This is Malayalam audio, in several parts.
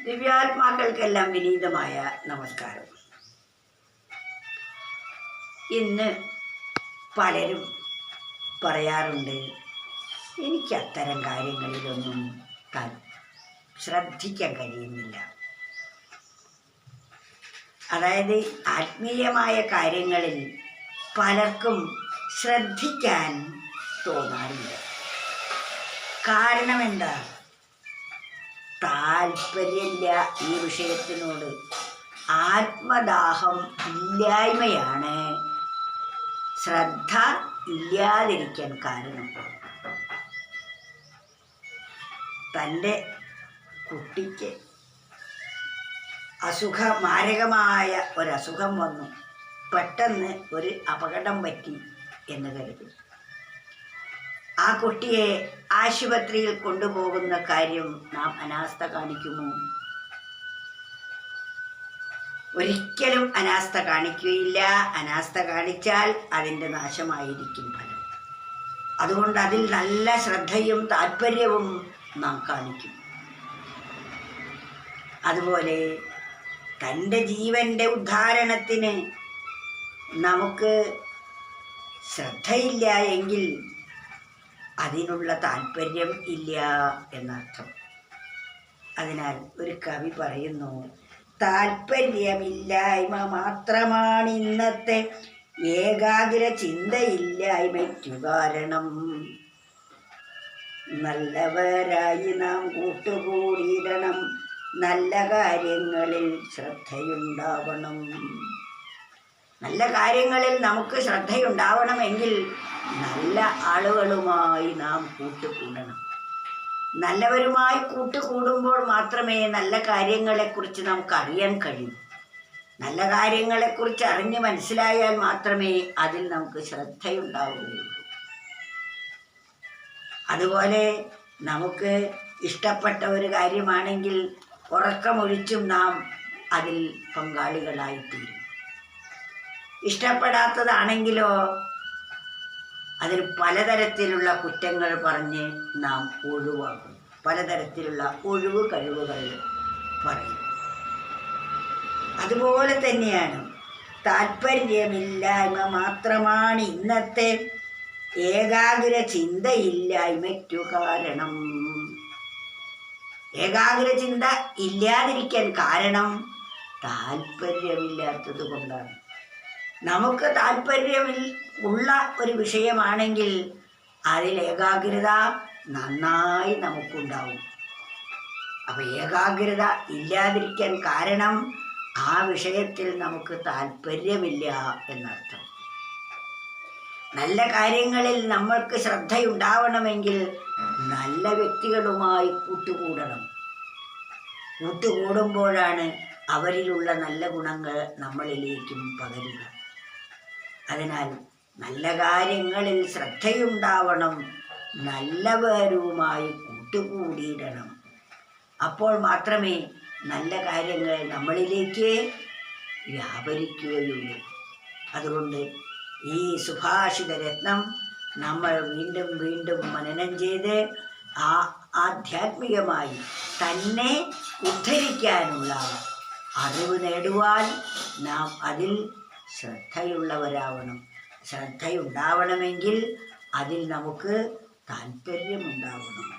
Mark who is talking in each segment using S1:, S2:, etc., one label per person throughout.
S1: ദിവ്യാത്മാക്കൾക്കെല്ലാം വിനീതമായ നമസ്കാരം. ഇന്ന് പലരും പറയാറുണ്ട്, എനിക്ക് അത്തരം കാര്യങ്ങളിലൊന്നും ശ്രദ്ധിക്കാൻ കഴിയുന്നില്ല. അതായത് ആത്മീയമായ കാര്യങ്ങളിൽ പലർക്കും ശ്രദ്ധിക്കാൻ തോന്നാറില്ല. കാരണം എന്താ? താല്പര്യമില്ല. ഈ വിഷയത്തിനോട് ആത്മദാഹം ഇല്ലായ്മയാണ് ശ്രദ്ധ ഇല്ലാതിരിക്കാൻ കാരണം. തൻ്റെ കുട്ടിക്ക് മാരകമായ ഒരസുഖം വന്നു, പെട്ടെന്ന് ഒരു അപകടം പറ്റി എന്ന് കരുതി. ആ കുട്ടിയെ ആശുപത്രിയിൽ കൊണ്ടുപോകുന്ന കാര്യം നാം അനാസ്ഥ കാണിക്കുമോ? ഒരിക്കലും അനാസ്ഥ കാണിക്കുകയില്ല. അനാസ്ഥ കാണിച്ചാൽ അതിൻ്റെ നാശമായിരിക്കും ഫലം. അതുകൊണ്ട് അതിൽ നല്ല ശ്രദ്ധയും താല്പര്യവും നാം കാണിക്കും. അതുപോലെ തൻ്റെ ജീവൻ്റെ ഉദ്ധാരണത്തിന് നമുക്ക് ശ്രദ്ധയില്ല എങ്കിൽ അതിനുള്ള താല്പര്യം ഇല്ല എന്നർത്ഥം. അതിനാൽ ഒരു കവി പറയുന്നു, താല്പര്യമില്ലായ്മ മാത്രമാണ് ഇന്നത്തെ ഏകാഗ്ര ചിന്തയില്ലായ്മയ്ക്കു കാരണം. നല്ലവരായി നാം കൂട്ടുകൂടിയിടണം, നല്ല കാര്യങ്ങളിൽ ശ്രദ്ധയുണ്ടാവണം. നല്ല കാര്യങ്ങളിൽ നമുക്ക് ശ്രദ്ധയുണ്ടാവണമെങ്കിൽ നല്ല ആളുകളുമായി നാം കൂട്ടുകൂടണം. നല്ലവരുമായി കൂട്ടുകൂടുമ്പോൾ മാത്രമേ നല്ല കാര്യങ്ങളെക്കുറിച്ച് നമുക്ക് അറിയാൻ കഴിയൂ. നല്ല കാര്യങ്ങളെക്കുറിച്ച് അറിഞ്ഞ് മനസ്സിലായാൽ മാത്രമേ അതിൽ നമുക്ക് ശ്രദ്ധയുണ്ടാവുകയുള്ളൂ. അതുപോലെ നമുക്ക് ഇഷ്ടപ്പെട്ട ഒരു കാര്യമാണെങ്കിൽ ഉറക്കമൊഴിച്ചും നാം അതിൽ പങ്കാളികളായിത്തീരും. ഇഷ്ടപ്പെടാത്തതാണെങ്കിലോ അതിൽ പലതരത്തിലുള്ള കുറ്റങ്ങൾ പറഞ്ഞ് നാം ഒഴിവാക്കും. പലതരത്തിലുള്ള ഒഴിവ് കഴിവുകൾ പറയും. അതുപോലെ തന്നെയാണ് താല്പര്യമില്ലായ്മ മാത്രമാണ് ഇന്നത്തെ ഏകാഗ്ര ചിന്തയില്ലായ്മയ്ക്കു കാരണം. ഏകാഗ്ര ചിന്ത ഇല്ലാതിരിക്കാൻ കാരണം താല്പര്യമില്ലാത്തത് കൊണ്ടാണ്. നമുക്ക് താല്പര്യമുള്ള ഒരു വിഷയമാണെങ്കിൽ അതിൽ ഏകാഗ്രത നന്നായി നമുക്കുണ്ടാവും. അപ്പോൾ ഏകാഗ്രത ഇല്ലാതിരിക്കാൻ കാരണം ആ വിഷയത്തിൽ നമുക്ക് താല്പര്യമില്ല എന്നർത്ഥം. നല്ല കാര്യങ്ങളിൽ നമ്മൾക്ക് ശ്രദ്ധയുണ്ടാവണമെങ്കിൽ നല്ല വ്യക്തികളുമായി കൂട്ടുകൂടണം. കൂട്ടുകൂടുമ്പോഴാണ് അവരിലുള്ള നല്ല ഗുണങ്ങൾ നമ്മളിലേക്കും പകരുക. അതിനാൽ നല്ല കാര്യങ്ങളിൽ ശ്രദ്ധയുണ്ടാവണം, നല്ലവരുമായി കൂട്ടുകൂടിയിടണം. അപ്പോൾ മാത്രമേ നല്ല കാര്യങ്ങൾ നമ്മളിലേക്ക് വ്യാപരിക്കുകയുള്ളൂ. അതുകൊണ്ട് ഈ സുഭാഷിത രത്നം നമ്മൾ വീണ്ടും വീണ്ടും മനനം ചെയ്ത് ആധ്യാത്മികമായി തന്നെ ഉദ്ധരിക്കാനുള്ള അറിവ് നേടുവാൻ നാം അതിൽ ശ്രദ്ധയുള്ളവരാവണം. ശ്രദ്ധയുണ്ടാവണമെങ്കിൽ അതിൽ നമുക്ക് താല്പര്യമുണ്ടാവണം.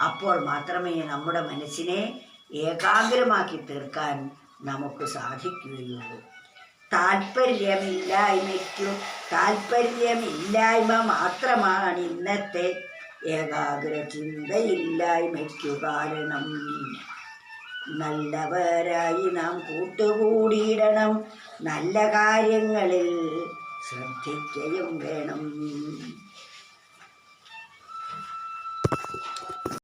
S1: അപ്പോൾ മാത്രമേ നമ്മുടെ മനസ്സിനെ ഏകാഗ്രമാക്കി തീർക്കാൻ നമുക്ക് സാധിക്കുകയുള്ളൂ. താല്പര്യമില്ലായ്മ മാത്രമാണ് ഇന്നത്തെ ഏകാഗ്ര ചിന്തയില്ലായ്മയ്ക്കു കാരണം. നല്ലവരായി നാം കൂട്ടുകൂടിയിടണം, നല്ല കാര്യങ്ങളിൽ ശ്രദ്ധിക്കുകയും വേണം.